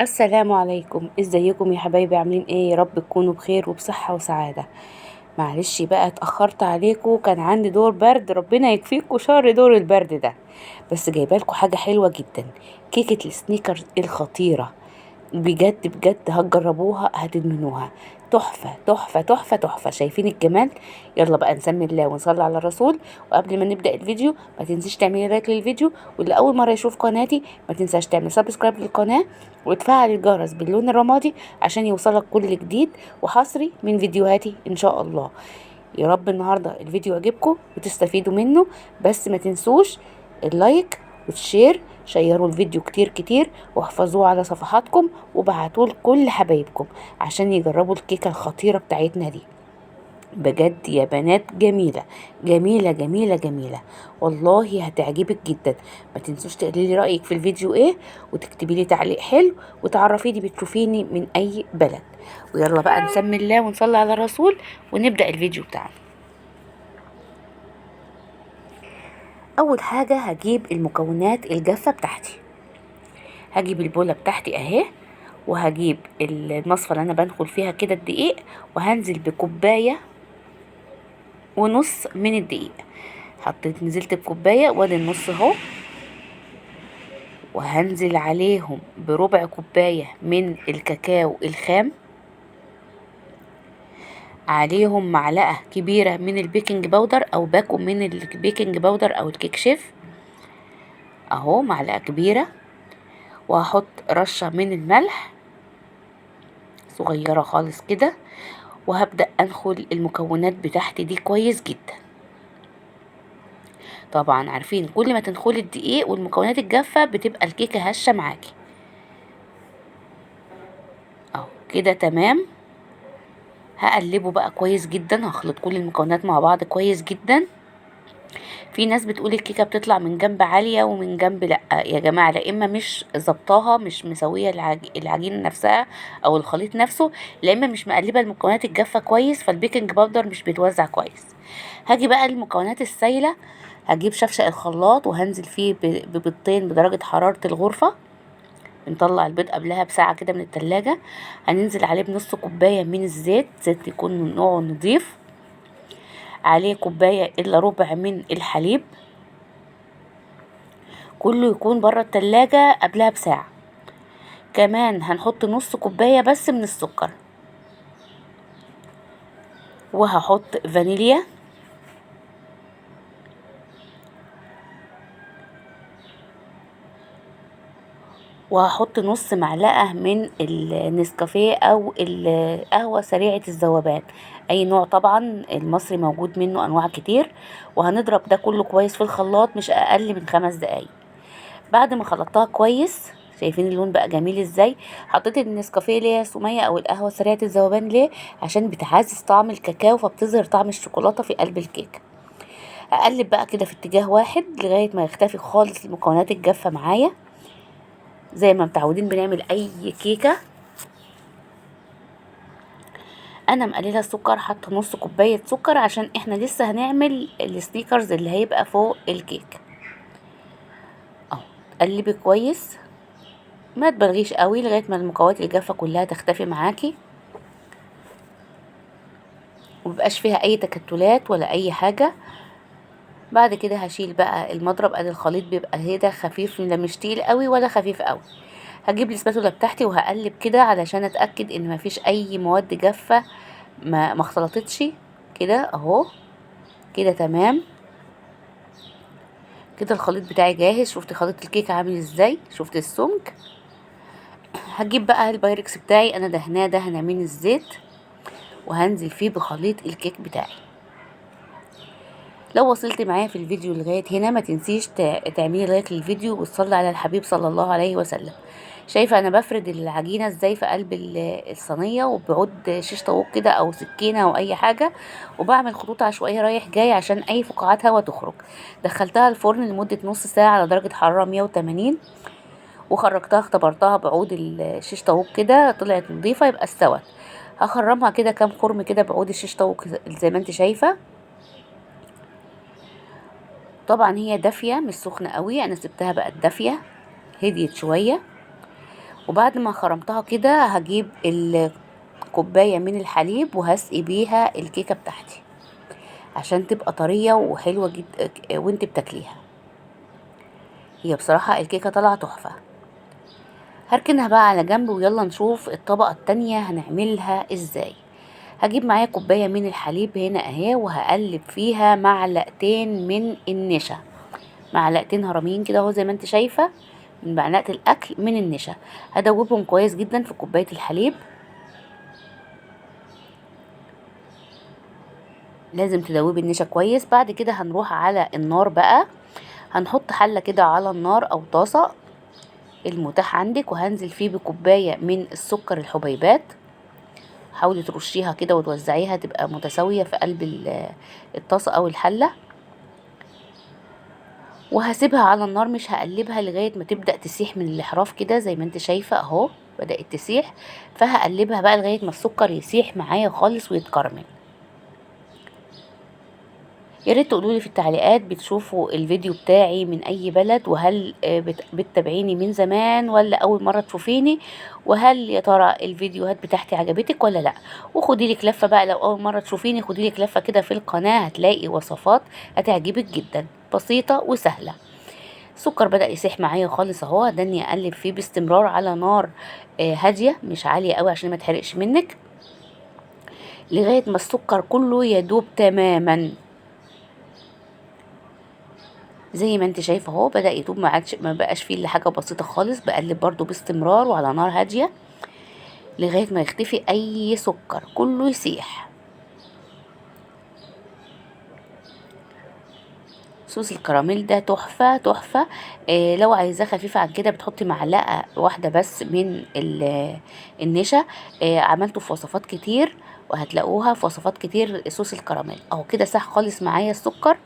السلام عليكم، ازيكم يا حبايبي؟ عاملين ايه؟ يا رب تكونوا بخير وبصحة وسعادة. معلش بقى اتأخرت عليكم، كان عندي دور برد، ربنا يكفيكوا شر دور البرد ده. بس جايبالكوا حاجة حلوة جدا، كيكة السنيكرز الخطيرة. بجد بجد هتجربوها هتدمنوها. تحفة تحفة تحفة تحفة، شايفين الجمال؟ يلا بقى نسمي الله ونصلي على الرسول. وقبل ما نبدأ الفيديو ما تنسيش تعملي لايك للفيديو، واللي أول مرة يشوف قناتي ما تنساش تعمل سبسكرايب للقناة وتفعل الجرس باللون الرمادي عشان يوصلك كل جديد وحصري من فيديوهاتي إن شاء الله. يا رب النهاردة الفيديو يعجبكم وتستفيدوا منه، بس ما تنسوش اللايك والشير، شيروا الفيديو كتير كتير واحفظوه على صفحاتكم وبعتوه لكل حبايبكم عشان يجربوا الكيكة الخطيرة بتاعتنا دي. بجد يا بنات جميلة جميلة جميلة جميلة، والله هتعجبك جدا. ما تنسوش تقولي لي رأيك في الفيديو ايه، وتكتبي لي تعليق حلو، وتعرفيني بتشوفيني من اي بلد. ويلا بقى نسمي الله ونصلي على الرسول ونبدأ الفيديو بتاعنا. اول حاجة هجيب المكونات الجافة بتاعتي. هجيب البولة بتاعتي اهي، وهجيب المصفى اللي انا بنخل فيها كده الدقيق، وهنزل بكوباية ونص من الدقيق. نزلت بكوباية وادي النص اهو، وهنزل عليهم بربع كوباية من الكاكاو الخام، عليهم معلقة كبيرة من البيكنج باودر او باكو من البيكنج باودر او الكيك شيف اهو، معلقة كبيرة. وهحط رشة من الملح صغيرة خالص كده، وهبدأ انخل المكونات بتاعتي دي كويس جدا. طبعا عارفين كل ما تنخلي الدقيق والمكونات الجافة بتبقى الكيكة هشة معاكي اهو كده تمام. هقلبه بقى كويس جدا، هخلط كل المكونات مع بعض كويس جدا. في ناس بتقول الكيكه بتطلع من جنب عاليه ومن جنب لا، يا جماعه لا، اما مش ظبطاها، مش مسويه العجين نفسها او الخليط نفسه، لا اما مش مقلبه المكونات الجافه كويس، فالبيكنج باودر مش بيتوزع كويس. هاجي بقى المكونات السايله، هجيب شفشق الخلاط وهنزل فيه ببيضتين بدرجه حراره الغرفه. بنطلع البيض قبلها بساعة كده من التلاجة. هننزل عليه بنص كوباية من الزيت، زيت يكون من نوعه نضيف، عليه كوباية الا ربع من الحليب، كله يكون برا التلاجة قبلها بساعة. كمان هنحط نص كوباية بس من السكر، وهحط فانيليا، وهحط نص معلقة من النسكافيه او القهوة سريعة الذوبان، اي نوع طبعا، المصري موجود منه انواع كتير. وهنضرب ده كله كويس في الخلاط مش اقل من 5 دقايق. بعد ما خلطتها كويس، شايفين اللون بقى جميل ازاي؟ حطيت النسكافيه ليه يا سمية او القهوة سريعة الذوبان ليه؟ عشان بتعزز طعم الكاكاو، فبتظهر طعم الشوكولاتة في قلب الكيك. اقلب بقى كده في اتجاه واحد لغاية ما يختفي خالص المكونات الجافة معايا، زي ما متعودين بنعمل اي كيكة. انا مقلله السكر، حاطه نص كوبايه سكر عشان احنا لسه هنعمل السنيكرز اللي هيبقى فوق الكيك اهو. قلبي كويس، ما تبلغيش قوي لغايه ما المكونات الجافه كلها تختفي معاكي، ومبقاش فيها اي تكتلات ولا اي حاجه. بعد كده هشيل بقى المضرب، ادي الخليط بيبقى كده خفيف، لا مش تقيل قوي ولا خفيف قوي. هجيب الاسباتولا بتاعتي وهقلب كده علشان اتاكد ان مفيش اي مواد جافه ما اختلطتش كده اهو. كده تمام، كده الخليط بتاعي جاهز. شفت خليط الكيك عامل ازاي؟ شفت السمك؟ هجيب بقى البايركس بتاعي، انا دهناه دهنه من الزيت، وهنزل فيه بخليط الكيك بتاعي. لو وصلت معايا في الفيديو لغايه هنا ما تنسيش تعملي لايك للفيديو وتصلي على الحبيب صلى الله عليه وسلم. شايفه انا بفرد العجينه ازاي في قلب الصينيه، وبعود شيش طاووق كده او سكينه او اي حاجه، وبعمل خطوط عشوائيه رايح جاي عشان اي فقاعات هوا تخرج. دخلتها الفرن لمده نص ساعه على درجه حراره 180، وخرجتها اختبرتها بعود الشيش طاووق كده طلعت نظيفه، يبقى استوت. هخرمها كده كام خرم كده بعود الشيش طاووق زي ما انت شايفه. طبعا هي دافيه مش سخنه قوي، انا سبتها بقت دافيه، هديت شويه. وبعد ما خرمتها كده هجيب الكوباية من الحليب وهسقي بيها الكيكة بتاعتي عشان تبقى طرية وحلوة جدا وانت بتاكليها. هي بصراحة الكيكة طالعة تحفة. هركنها بقى على جنب ويلا نشوف الطبقة التانية هنعملها ازاي. هجيب معايا كوباية من الحليب هنا اهي، وهقلب فيها معلقتين من النشا، معلقتين هرمين كده اهو زي ما انت شايفة من معلقة الاكل من النشا. هدوبهم كويس جدا في كوباية الحليب. لازم تدوبي النشا كويس. بعد كده هنروح على النار بقى، هنحط حلة كده على النار او طاسة المتاح عندك، وهنزل فيه بكوباية من السكر الحبيبات. حاولي ترشيها كده وتوزعيها تبقى متساوية في قلب الطاسة او الحلة. وهسيبها على النار مش هقلبها لغاية ما تبدأ تسيح من الاحراف كده زي ما انت شايفة اهو بدأت تسيح. فهقلبها بقى لغاية ما السكر يسيح معايا خالص ويتكرمل. يا ريت تقولولي في التعليقات بتشوفوا الفيديو بتاعي من اي بلد، وهل بتتابعيني من زمان ولا اول مرة تشوفيني، وهل يا ترى الفيديوهات بتاعتي عجبتك ولا لا. وخدي لك لفة بقى لو اول مرة تشوفيني، خدي لك لفة كده في القناة هتلاقي وصفات هتعجبك جدا بسيطة وسهلة. السكر بدأ يسيح معايا خالص اهو، هدني اقلب فيه باستمرار على نار هادية مش عالية قوي عشان ما تحرقش منك، لغاية ما السكر كله يدوب تماما. زي ما انت شايفه اهو بدأ يدوب، ما بقاش فيه الا حاجه بسيطه خالص. بقلب برضو باستمرار وعلى نار هاديه لغايه ما يختفي اي سكر كله يسيح. صوص الكراميل ده تحفه تحفه. لو عايزاه خفيفه عن كده بتحطي معلقه واحده بس من النشا. عملته في وصفات كتير وهتلاقوها في وصفات كتير صوص الكراميل اهو كده ساح خالص معايا السكر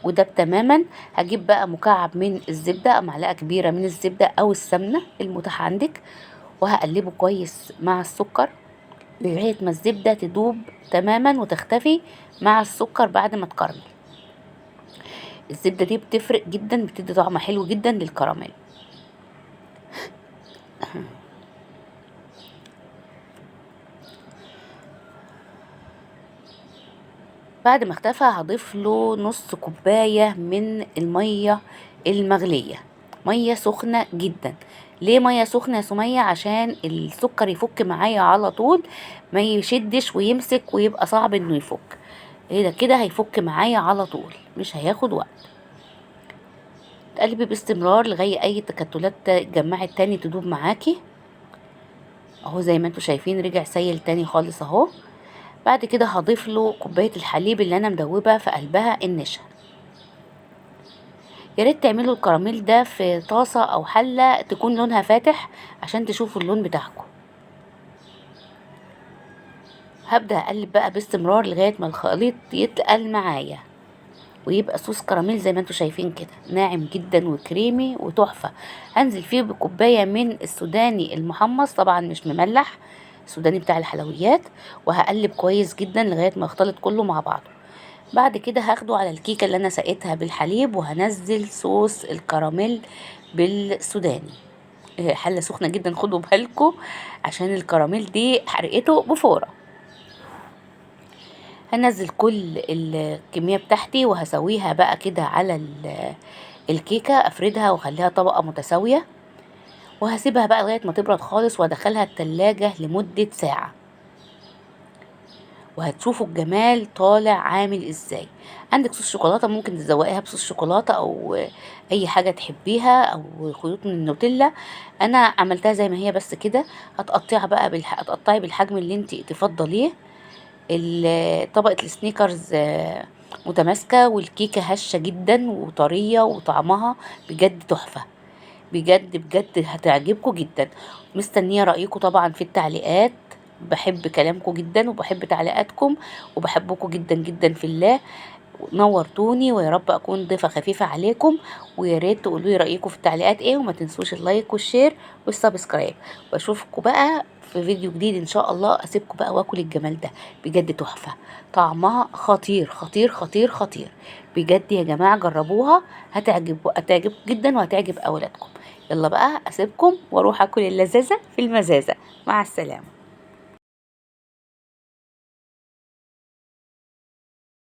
وده تماما. هجيب بقى مكعب من الزبدة أو معلقة كبيرة من الزبدة أو السمنة المتاح عندك، وهقلبه كويس مع السكر لغاية ما الزبدة تدوب تماما وتختفي مع السكر بعد ما تكرمل. الزبدة دي بتفرق جدا، بتدي طعم حلو جدا للكراميل. بعد ما اختفى هضيف له نص كوباية من المية المغلية، مية سخنة جدا. ليه مية سخنة يا سمية؟ عشان السكر يفك معايا على طول، ما يشدش ويمسك ويبقى صعب انه يفك. ايه ده كده هيفك معايا على طول مش هياخد وقت. تقلبي باستمرار لغاية اي تكتلات اتجمعت تاني تدوب معاكي اهو زي ما انتوا شايفين رجع سيل تاني خالص اهو. بعد كده هضيف له كوباية الحليب اللي انا مدوبة في قلبها النشا. يا ريت تعملوا الكراميل ده في طاسة او حلة تكون لونها فاتح عشان تشوفوا اللون بتاعكم. هبدأ اقلب بقى باستمرار لغاية ما الخليط يتقل معايا ويبقى صوص كراميل زي ما انتوا شايفين كده ناعم جدا وكريمي وتحفة. هنزل فيه بكوباية من السوداني المحمص طبعا مش مملح، السوداني بتاع الحلويات، وهقلب كويس جدا لغاية ما يختلط كله مع بعضه. بعد كده هاخده على الكيكة اللي انا سقيتها بالحليب وهنزل صوص الكراميل بالسوداني. حلة سخنة جدا خدوا بالكم عشان الكراميل دي حرقته بفورة. هنزل كل الكمية بتاعتي وهسويها بقى كده على الكيكة، افردها واخليها طبقة متساوية وهسيبها بقى لغاية ما تبرد خالص وادخلها التلاجة لمدة ساعة. وهتشوفوا الجمال طالع عامل ازاي. عندك صوص شوكولاتة ممكن تزوقيها بصوص شوكولاتة او اي حاجة تحبيها او خيوط من النوتيلا. انا عملتها زي ما هي بس كده. هتقطعها بقى هتقطعي بالحجم اللي انت تفضليه. طبقة السنيكرز متماسكة والكيكة هشة جدا وطرية وطعمها بجد تحفة. بجد بجد هتعجبكم جدا. مستنية رأيكم طبعا في التعليقات، بحب كلامكم جدا وبحب تعليقاتكم وبحبكم جدا جدا في الله. نورتوني ويا رب اكون ضيفة خفيفة عليكم. ويا ريت تقولوا لي رأيكم في التعليقات ايه، وما تنسوش اللايك والشير والسبسكرايب. واشوفكم بقى في فيديو جديد ان شاء الله. اسيبكم بقى واكل الجمال ده بجد تحفة، طعمها خطير خطير خطير خطير بجد يا جماعة. جربوها هتعجبكم جدا وهتعجب اولادكم. يلا بقى اسيبكم واروح اكل اللذاذة في المزازة. مع السلامة.